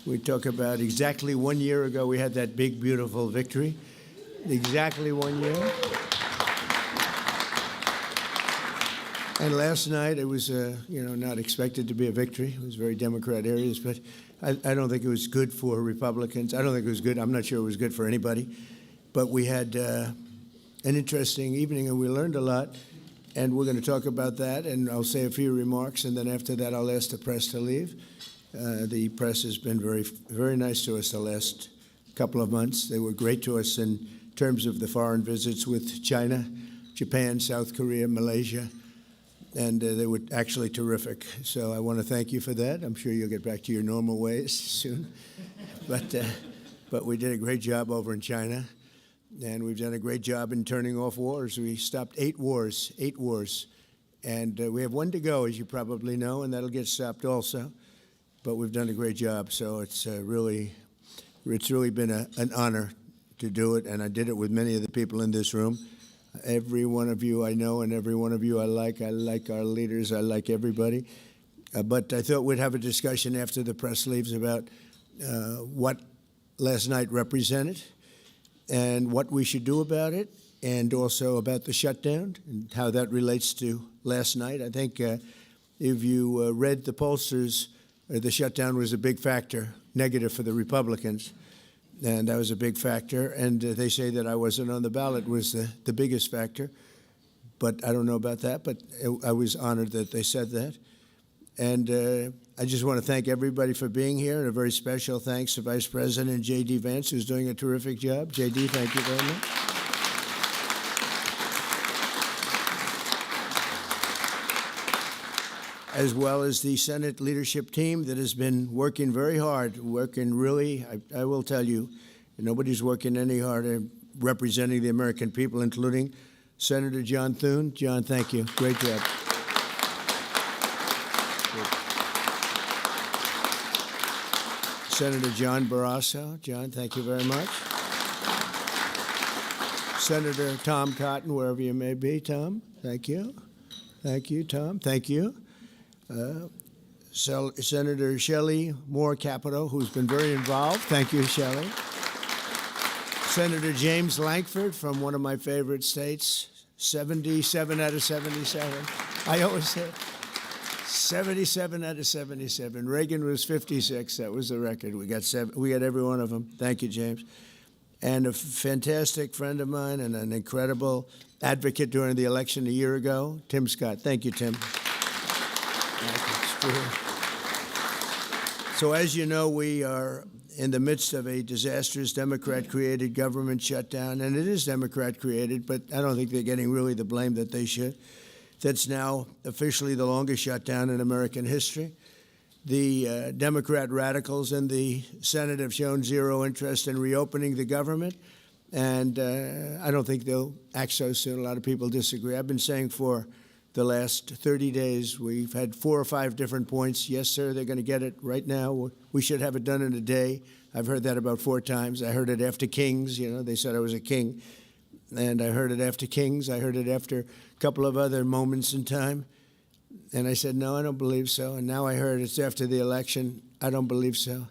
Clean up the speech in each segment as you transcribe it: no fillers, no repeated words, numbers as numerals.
We talk about exactly 1 year ago we had that big, beautiful victory. Exactly 1 year. And last night it was, not expected to be a victory. It was very Democrat areas, but I don't think it was good for Republicans. I don't think it was good. I'm not sure it was good for anybody. But we had an interesting evening, and we learned a lot. And we're going to talk about that, and I'll say a few remarks, and then after that I'll ask the press to leave. The press has been very, very nice to us the last couple of months. They were great to us in terms of the foreign visits with China, Japan, South Korea, Malaysia, and they were actually terrific. So I want to thank you for that. I'm sure you'll get back to your normal ways soon. But we did a great job over in China, and we've done a great job in turning off wars. We stopped 8 wars, and we have 1 to go, as you probably know, and that'll get stopped also. But we've done a great job, so it's really been an honor to do it, and I did it with many of the people in this room. Every one of you I know, and every one of you I like. I like our leaders. I like everybody. But I thought we'd have a discussion after the press leaves about what last night represented and what we should do about it, and also about the shutdown and how that relates to last night. I think if you read the pollsters, the shutdown was a big factor, negative for the Republicans, and that was a big factor. And they say that I wasn't on the ballot was the biggest factor, but I don't know about that, but I was honored that they said that. And I just want to thank everybody for being here, and a very special thanks to Vice President J.D. Vance, who's doing a terrific job. J.D., thank you very much. As well as the Senate leadership team that has been working very hard, working really, I will tell you, nobody's working any harder representing the American people, including Senator John Thune. John, thank you. Great job. Senator John Barrasso. John, thank you very much. Senator Tom Cotton, wherever you may be. Tom, thank you. Thank you, Tom. Thank you. Senator Shelley Moore Capito, who's been very involved. Thank you, Shelley. Senator James Lankford from one of my favorite states, 77 out of 77. I always say 77 out of 77. Reagan was 56. That was the record. We got every one of them. Thank you, James. And a fantastic friend of mine and an incredible advocate during the election a year ago, Tim Scott. Thank you, Tim. So as you know, we are in the midst of a disastrous Democrat-created government shutdown, and it is Democrat-created, but I don't think they're getting really the blame that they should. That's now officially the longest shutdown in American history. The Democrat radicals in the Senate have shown zero interest in reopening the government, and I don't think they'll act so soon. A lot of people disagree. I've been saying for the last 30 days, we've had 4 or 5 different points. Yes, sir, they're going to get it right now. We should have it done in a day. I've heard that about 4 times. I heard it after Kings. They said I was a king. And I heard it after Kings. I heard it after a couple of other moments in time. And I said, no, I don't believe so. And now I heard it's after the election. I don't believe so.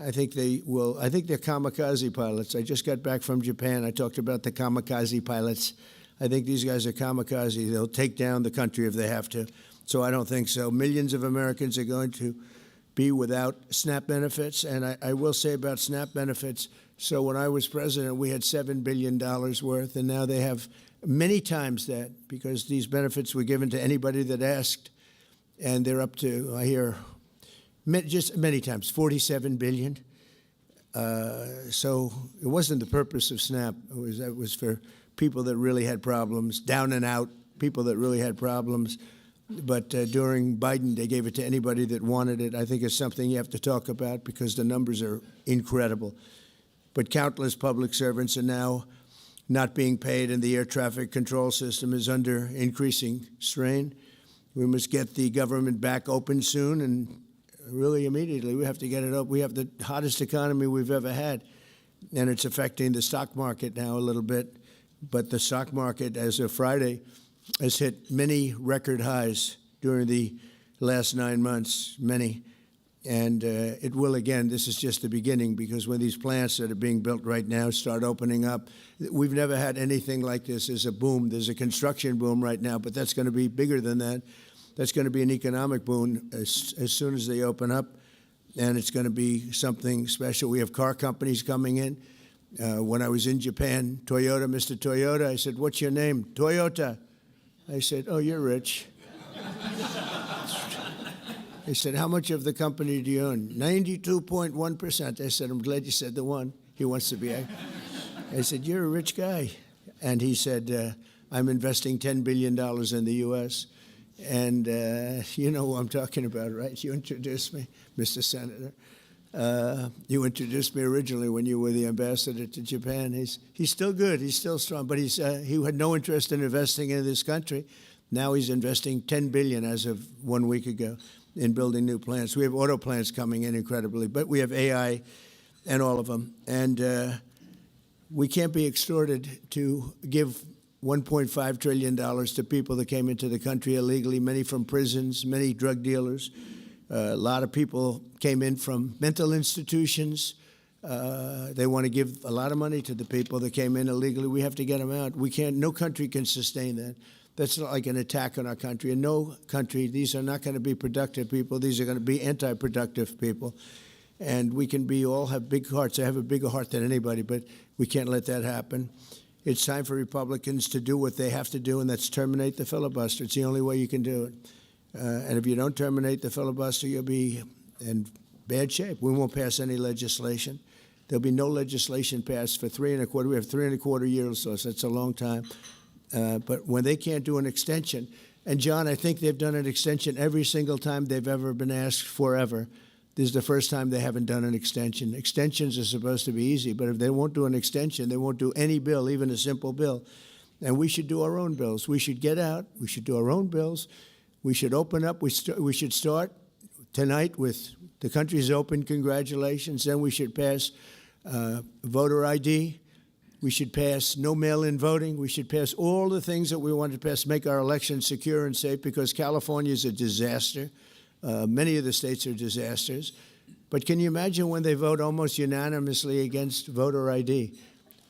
I think they will. I think they're kamikaze pilots. I just got back from Japan. I talked about the kamikaze pilots. I think these guys are kamikaze. They'll take down the country if they have to. So I don't think so. Millions of Americans are going to be without SNAP benefits. And I will say about SNAP benefits, so when I was president, we had $7 billion worth, and now they have many times that, because these benefits were given to anybody that asked, and they're up to, I hear, just many times, $47 billion. So it wasn't the purpose of SNAP. It was for people that really had problems, down and out, people that really had problems. But during Biden, they gave it to anybody that wanted it. I think it's something you have to talk about because the numbers are incredible. But countless public servants are now not being paid, and the air traffic control system is under increasing strain. We must get the government back open soon, and really immediately. We have to get it up. We have the hottest economy we've ever had, and it's affecting the stock market now a little bit. But the stock market, as of Friday, has hit many record highs during the last 9 months, many. And it will again. This is just the beginning, because when these plants that are being built right now start opening up, we've never had anything like this. There's a boom. There's a construction boom right now, but that's going to be bigger than that. That's going to be an economic boom as soon as they open up, and it's going to be something special. We have car companies coming in. When I was in Japan, Toyota, Mr. Toyota, I said, "What's your name?" "Toyota." I said, "Oh, you're rich." He said, "How much of the company do you own?" 92.1%. I said, "I'm glad you said the one." He wants to be. I said, "You're a rich guy." And he said, "I'm investing $10 billion in the U.S." And you know who I'm talking about, right? You introduced me, Mr. Senator. You introduced me originally when you were the ambassador to Japan. He's still good. He's still strong. But he had no interest in investing in this country. Now he's investing $10 billion as of 1 week ago in building new plants. We have auto plants coming in incredibly, but we have AI and all of them. And we can't be extorted to give $1.5 trillion to people that came into the country illegally, many from prisons, many drug dealers. A lot of people came in from mental institutions. They want to give a lot of money to the people that came in illegally. We have to get them out. We can't, no country can sustain that. That's not like an attack on our country. In no country, these are not going to be productive people. These are going to be anti-productive people. And we can all have big hearts. I have a bigger heart than anybody, but we can't let that happen. It's time for Republicans to do what they have to do, and that's terminate the filibuster. It's the only way you can do it. And if you don't terminate the filibuster, you'll be in bad shape. We won't pass any legislation. There'll be no legislation passed for 3.25. We have 3.25 years, so that's a long time. But when they can't do an extension, and John, I think they've done an extension every single time they've ever been asked forever. This is the first time they haven't done an extension. Extensions are supposed to be easy, but if they won't do an extension, they won't do any bill, even a simple bill. And we should do our own bills. We should get out. We should do our own bills. We should open up. We should start tonight with the country's open. Congratulations. Then we should pass voter ID. We should pass no mail-in voting. We should pass all the things that we want to pass, make our elections secure and safe, because California is a disaster. Many of the states are disasters. But can you imagine when they vote almost unanimously against voter ID?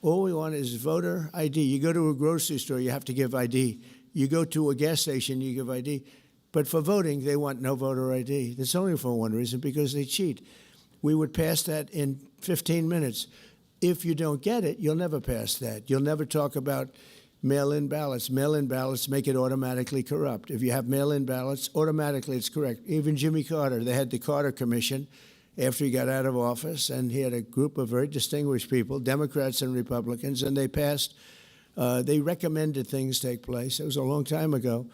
All we want is voter ID. You go to a grocery store, you have to give ID. You go to a gas station, you give ID. But for voting, they want no voter ID. That's only for one reason, because they cheat. We would pass that in 15 minutes. If you don't get it, you'll never pass that. You'll never talk about mail-in ballots. Mail-in ballots make it automatically corrupt. If you have mail-in ballots, automatically it's correct. Even Jimmy Carter, they had the Carter Commission after he got out of office, and he had a group of very distinguished people, Democrats and Republicans, and they passed, they recommended things take place. It was a long time ago.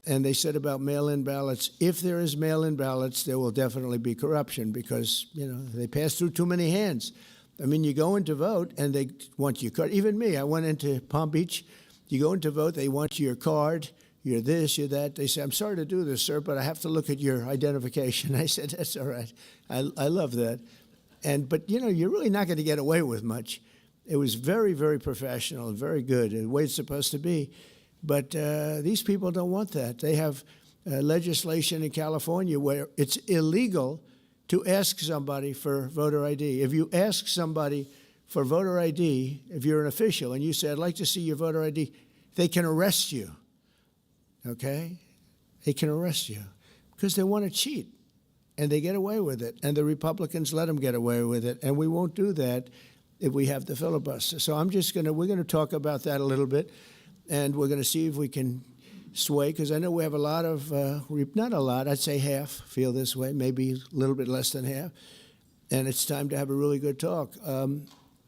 And they said about mail-in ballots, if there is mail-in ballots, there will definitely be corruption, because, you know, they pass through too many hands. I mean, you go in to vote, and they want your card. Even me, I went into Palm Beach. You go in to vote, they want your card, you're this, you're that. They say, "I'm sorry to do this, sir, but I have to look at your identification." I said, "That's all right. I love that." But, you know, you're really not going to get away with much. It was very, very professional and very good, the way it's supposed to be. But these people don't want that. They have legislation in California where it's illegal to ask somebody for voter ID. If you ask somebody for voter ID, if you're an official, and you say, "I'd like to see your voter ID," they can arrest you, okay? They can arrest you because they want to cheat, and they get away with it, and the Republicans let them get away with it, and we won't do that if we have the filibuster. So we're going to talk about that a little bit, and we're going to see if we can sway, because I know we have a lot of, not a lot, I'd say half feel this way, maybe a little bit less than half, and it's time to have a really good talk.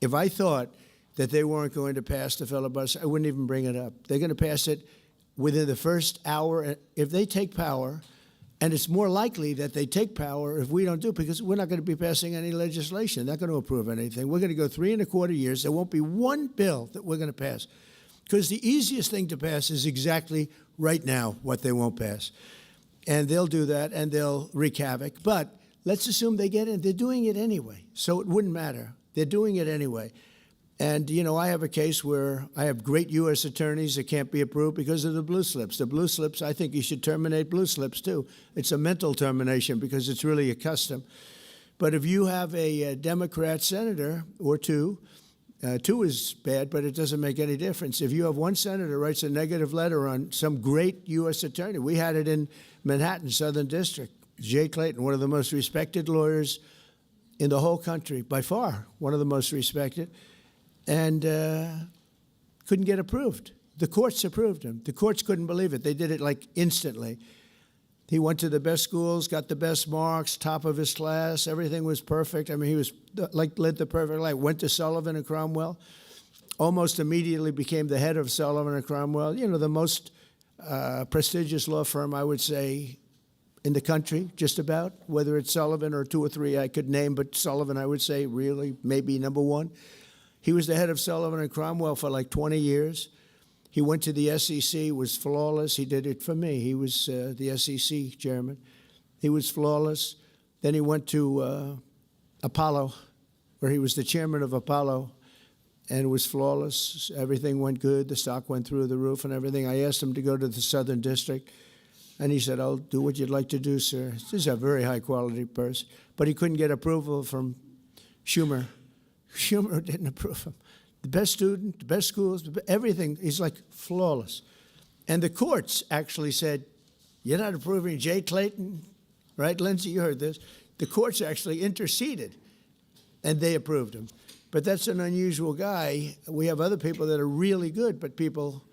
If I thought that they weren't going to pass the filibuster, I wouldn't even bring it up. They're going to pass it within the first hour. If they take power, and it's more likely that they take power if we don't do it, because we're not going to be passing any legislation. They're not going to approve anything. We're going to go 3.25 years. There won't be one bill that we're going to pass, because the easiest thing to pass is exactly right now what they won't pass. And they'll do that, and they'll wreak havoc. But let's assume they get in. They're doing it anyway, so it wouldn't matter. They're doing it anyway. And, you know, I have a case where I have great U.S. attorneys that can't be approved because of the blue slips. The blue slips, I think you should terminate blue slips, too. It's a mental termination because it's really a custom. But if you have a Democrat senator or two is bad, but it doesn't make any difference. If you have one senator writes a negative letter on some great U.S. attorney, we had it in Manhattan, Southern District, Jay Clayton, one of the most respected lawyers in the whole country, by far, one of the most respected, and couldn't get approved. The courts approved him. The courts couldn't believe it. They did it like instantly. He went to the best schools, got the best marks, top of his class. Everything was perfect. I mean, he was like led the perfect life. Went to Sullivan and Cromwell. Almost immediately became the head of Sullivan and Cromwell. You know, the most prestigious law firm, I would say, in the country, just about. Whether it's Sullivan or two or three I could name, but Sullivan, I would say, really maybe number one. He was the head of Sullivan and Cromwell for like 20 years. He went to the SEC, was flawless. He did it for me. He was the SEC chairman. He was flawless. Then he went to Apollo, where he was the chairman of Apollo, and it was flawless. Everything went good. The stock went through the roof and everything. I asked him to go to the Southern District, and he said, I'll do what you'd like to do, sir. This is a very high-quality person. But he couldn't get approval from Schumer. Schumer didn't approve him. The best student, the best schools, everything. He's like flawless. And the courts actually said, you're not approving Jay Clayton, right, Lindsay? You heard this. The courts actually interceded, and they approved him. But that's an unusual guy. We have other people that are really good, but people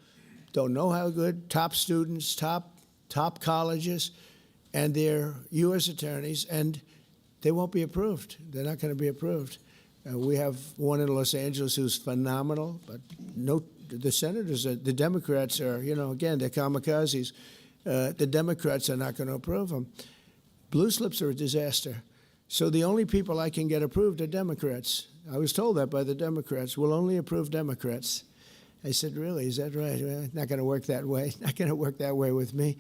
don't know how good. Top students, top colleges, and they're U.S. attorneys, and they won't be approved. They're not going to be approved. We have one in Los Angeles who's phenomenal, but no, the senators, the Democrats are, you know, again, they're kamikazes. The Democrats are not going to approve them. Blue slips are a disaster. So the only people I can get approved are Democrats. I was told that by the Democrats. We'll only approve Democrats. I said, really, is that right? Well, not going to work that way. Not going to work that way with me.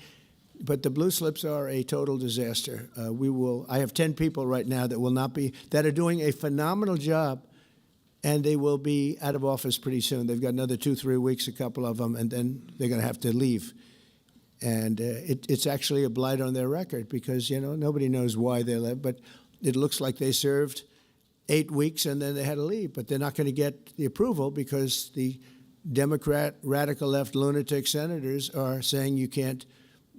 But the blue slips are a total disaster. I have 10 people right now that are doing a phenomenal job, and they will be out of office pretty soon. They've got another 2-3 weeks, a couple of them, and then they're going to have to leave. And it's actually a blight on their record because, you know, nobody knows why they left, but it looks like they served 8 weeks and then they had to leave. But they're not going to get the approval because the Democrat, radical left lunatic senators are saying you can't,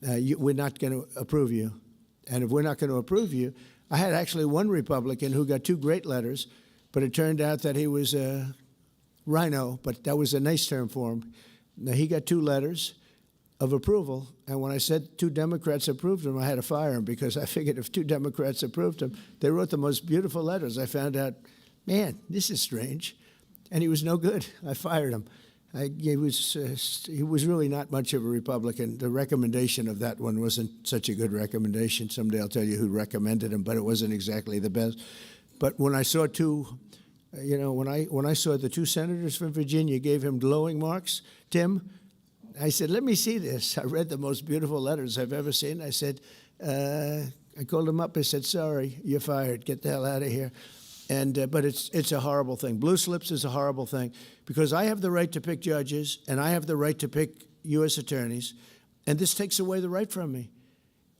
we're not going to approve you. And if we're not going to approve you, I had actually one Republican who got 2 great letters, but it turned out that he was a rhino, but that was a nice term for him. Now, he got 2 letters of approval, and when I said 2 Democrats approved him, I had to fire him because I figured if 2 Democrats approved him, they wrote the most beautiful letters. I found out, man, this is strange, and he was no good. I fired him. He was really not much of a Republican. The recommendation of that one wasn't such a good recommendation. Someday I'll tell you who recommended him, but it wasn't exactly the best. But when I saw when I saw the 2 senators from Virginia gave him glowing marks, Tim, I said, let me see this. I read the most beautiful letters I've ever seen. I said, I called him up. I said, sorry, you're fired. Get the hell out of here. And but it's a horrible thing. Blue slips is a horrible thing because I have the right to pick judges and I have the right to pick U.S. attorneys, and this takes away the right from me.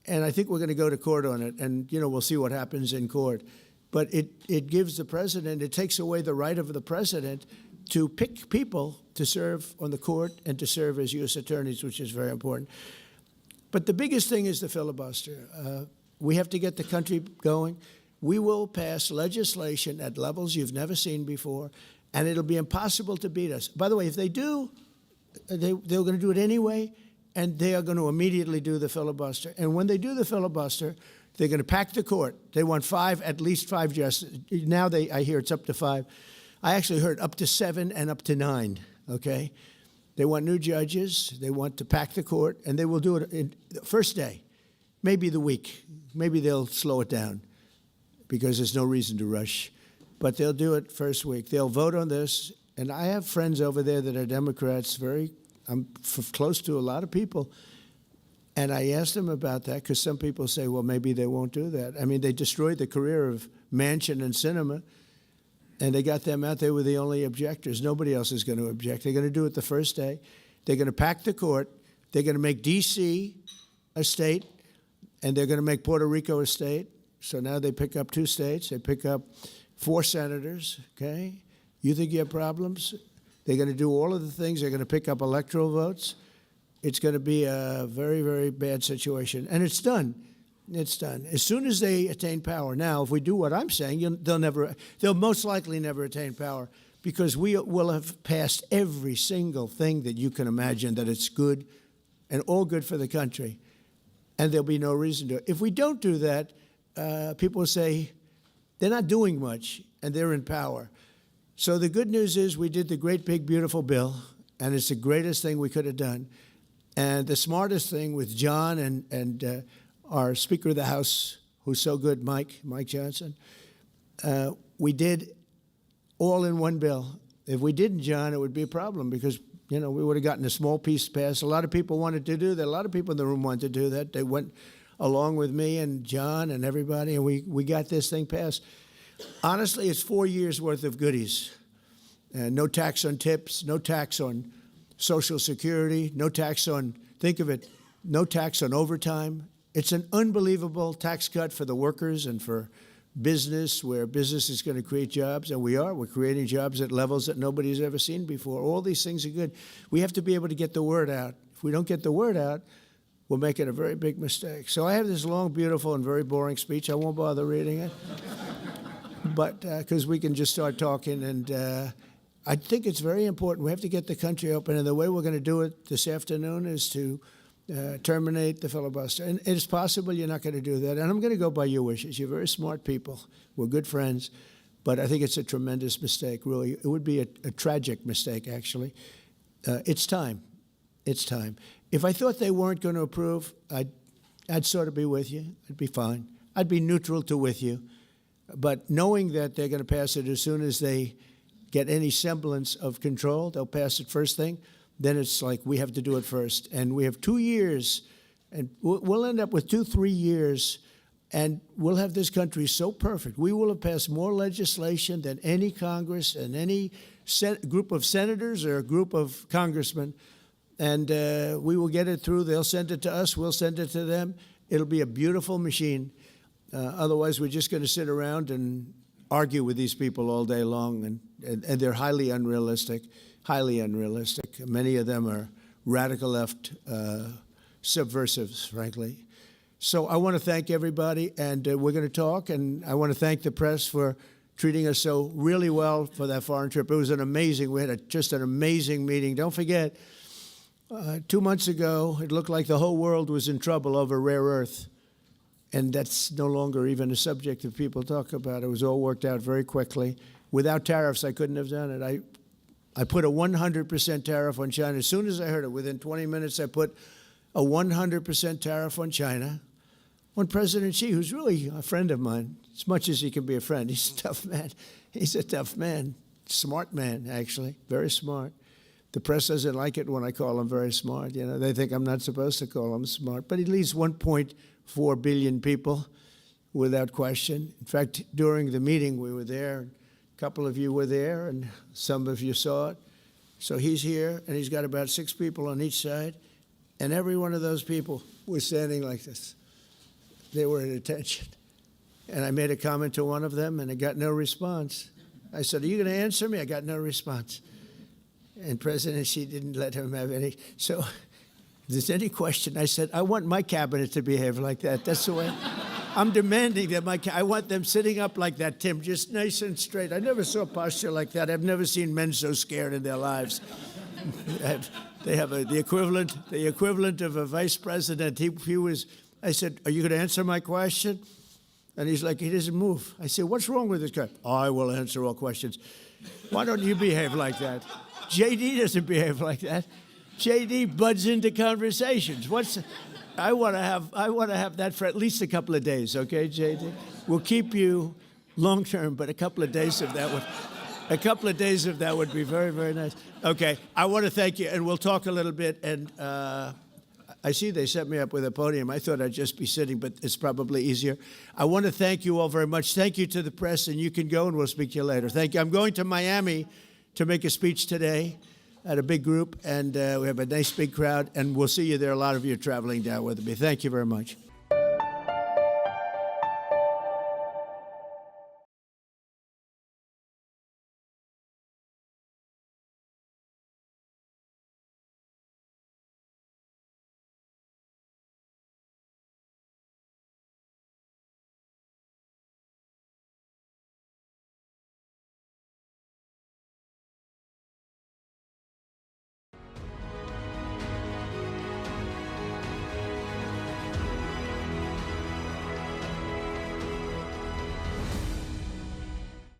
And I think we're going to go to court on it, and we'll see what happens in court. But it gives the president, it takes away the right of the president to pick people to serve on the court and to serve as U.S. attorneys, which is very important. But the biggest thing is the filibuster. We have to get the country going. We will pass legislation at levels you've never seen before, and it'll be impossible to beat us. By the way, if they do, they're going to do it anyway, and they are going to immediately do the filibuster. And when they do the filibuster, they're going to pack the court. They want at least five justices. Now I hear it's up to 5. I actually heard up to 7 and up to 9, okay? They want new judges. They want to pack the court, and they will do it in the first day, maybe the week. Maybe they'll slow it down because there's no reason to rush. But they'll do it first week. They'll vote on this. And I have friends over there that are Democrats. I'm close to a lot of people. And I asked them about that because some people say, well, maybe they won't do that. I mean, they destroyed the career of Manchin and Sinema. And they got them out. They were the only objectors. Nobody else is going to object. They're going to do it the first day. They're going to pack the court. They're going to make D.C. a state, and they're going to make Puerto Rico a state. So now they pick up 2 states. They pick up 4 senators, okay? You think you have problems? They're going to do all of the things. They're going to pick up electoral votes. It's going to be a very, very bad situation. And it's done. It's done. As soon as they attain power. Now, if we do what I'm saying, they'll most likely never attain power, because we will have passed every single thing that you can imagine that it's good and all good for the country. And there'll be no reason to. If we don't do that, people will say they're not doing much and they're in power. So the good news is we did the great, big, beautiful bill, and it's the greatest thing we could have done. And the smartest thing with John and our Speaker of the House, who's so good, Mike Johnson, we did all in one bill. If we didn't, John, it would be a problem, because, we would have gotten a small piece passed. A lot of people wanted to do that. A lot of people in the room wanted to do that. They went along with me and John and everybody, and we got this thing passed. Honestly, it's 4 years' worth of goodies. No tax on tips, no tax on Social Security, no tax on, think of it, no tax on overtime. It's an unbelievable tax cut for the workers and for business, where business is going to create jobs, and we're creating jobs at levels that nobody's ever seen before. All these things are good. We have to be able to get the word out. If we don't get the word out, we're making a very big mistake. So I have this long, beautiful, and very boring speech. I won't bother reading it, but because we can just start talking. And I think it's very important. We have to get the country open, and the way we're going to do it this afternoon is to terminate the filibuster. And it's possible you're not going to do that. And I'm going to go by your wishes. You're very smart people. We're good friends. But I think it's a tremendous mistake, really. It would be a tragic mistake, actually. It's time. It's time. If I thought they weren't going to approve, I'd sort of be with you. I'd be fine. I'd be neutral to with you. But knowing that they're going to pass it as soon as they get any semblance of control, they'll pass it first thing. Then it's like we have to do it first. And we have 2 years, and we'll end up with 2-3 years, and we'll have this country so perfect. We will have passed more legislation than any Congress and any group of senators or a group of congressmen. And we will get it through. They'll send it to us. We'll send it to them. It'll be a beautiful machine. Otherwise, we're just going to sit around and argue with these people all day long, and they're highly unrealistic. Highly unrealistic. Many of them are radical left subversives, frankly. So I want to thank everybody, and we're going to talk, and I want to thank the press for treating us so really well for that foreign trip. It was we had just an amazing meeting. Don't forget, 2 months ago, it looked like the whole world was in trouble over rare earth, and that's no longer even a subject that people talk about. It was all worked out very quickly. Without tariffs, I couldn't have done it. I put a 100% tariff on China. As soon as I heard it, within 20 minutes, I put a 100% tariff on China, on President Xi, who's really a friend of mine, as much as he can be a friend. He's a tough man. He's a tough man. Smart man, actually. Very smart. The press doesn't like it when I call him very smart. They think I'm not supposed to call him smart. But he leads 1.4 billion people without question. In fact, during the meeting, we were there. A couple of you were there, and some of you saw it. So he's here, and he's got about 6 people on each side, and every one of those people was standing like this. They were at attention. And I made a comment to one of them, and I got no response. I said, "Are you going to answer me?" I got no response. And President Xi didn't let him have any. So if there's any question, I said, I want my cabinet to behave like that. That's the way. I'm demanding that I want them sitting up like that, Tim, just nice and straight. I never saw posture like that. I've never seen men so scared in their lives. They have the equivalent of a vice president. I said, "Are you going to answer my question?" And he's like, he doesn't move. I said, "What's wrong with this guy?" "I will answer all questions." Why don't you behave like that? JD doesn't behave like that. JD buds into conversations. I want to have that for at least a couple of days, okay, JD? We'll keep you long term, but a couple of days of that would be very, very nice. Okay, I want to thank you, and we'll talk a little bit. And I see they set me up with a podium. I thought I'd just be sitting, but it's probably easier. I want to thank you all very much. Thank you to the press, and you can go, and we'll speak to you later. Thank you. I'm going to Miami to make a speech today at a big group, and we have a nice big crowd, and we'll see you there. A lot of you are traveling down with me. Thank you very much.